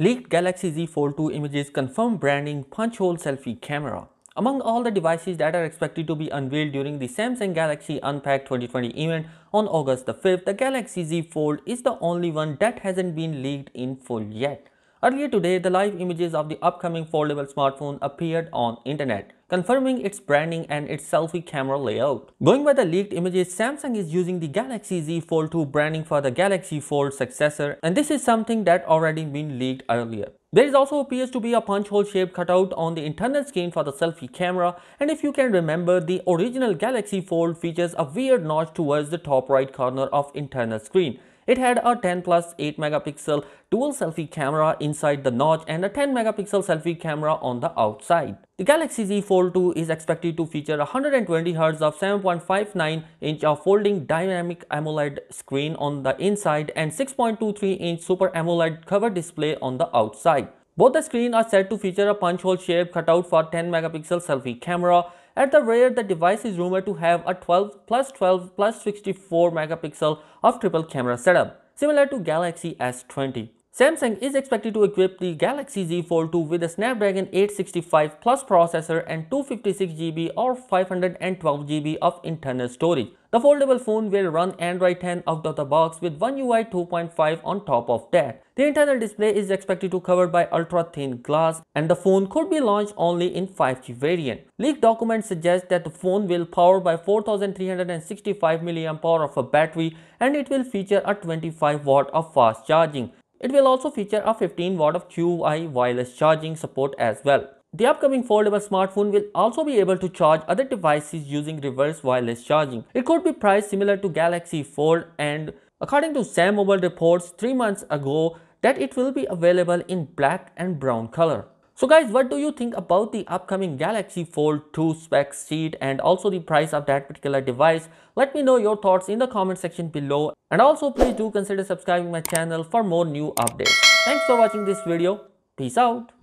Leaked Galaxy Z Fold 2 images confirm branding punch-hole selfie camera. Among all the devices that are expected to be unveiled during the Samsung Galaxy Unpacked 2020 event on August the 5th, the Galaxy Z Fold is the only one that hasn't been leaked in full yet. Earlier today, the live images of the upcoming foldable smartphone appeared on internet, confirming its branding and its selfie camera layout. Going by the leaked images, Samsung is using the Galaxy Z Fold 2 branding for the Galaxy Fold successor, and this is something that already been leaked earlier. There also appears to be a punch hole shaped cutout on the internal screen for the selfie camera, and if you can remember, the original Galaxy Fold features a weird notch towards the top right corner of internal screen. It had a 10 plus 8 megapixel dual selfie camera inside the notch and a 10 megapixel selfie camera on the outside. The Galaxy Z Fold 2 is expected to feature 120Hz of 7.59-inch of folding dynamic AMOLED screen on the inside and 6.23-inch Super AMOLED cover display on the outside. Both the screens are said to feature a punch-hole shaped cutout for 10 megapixel selfie camera. At the rear, the device is rumored to have a 12 plus 64 megapixel of triple camera setup, similar to Galaxy S20. Samsung is expected to equip the Galaxy Z Fold 2 with a Snapdragon 865 Plus processor and 256GB or 512GB of internal storage. The foldable phone will run Android 10 out of the box with One UI 2.5 on top of that. The internal display is expected to be covered by ultra-thin glass, and the phone could be launched only in 5G variant. Leaked documents suggest that the phone will power by 4365 mAh of a battery, and it will feature a 25 watt of fast charging. It will also feature a 15 watt of QI wireless charging support as well. The upcoming foldable smartphone will also be able to charge other devices using reverse wireless charging. It could be priced similar to Galaxy Fold, and according to Sam Mobile reports 3 months ago that it will be available in black and brown color. So guys, what do you think about the upcoming Galaxy Fold 2 spec sheet and also the price of that particular device? Let me know your thoughts in the comment section below, and also please do consider subscribing my channel for more new updates. Thanks for watching this video. Peace out.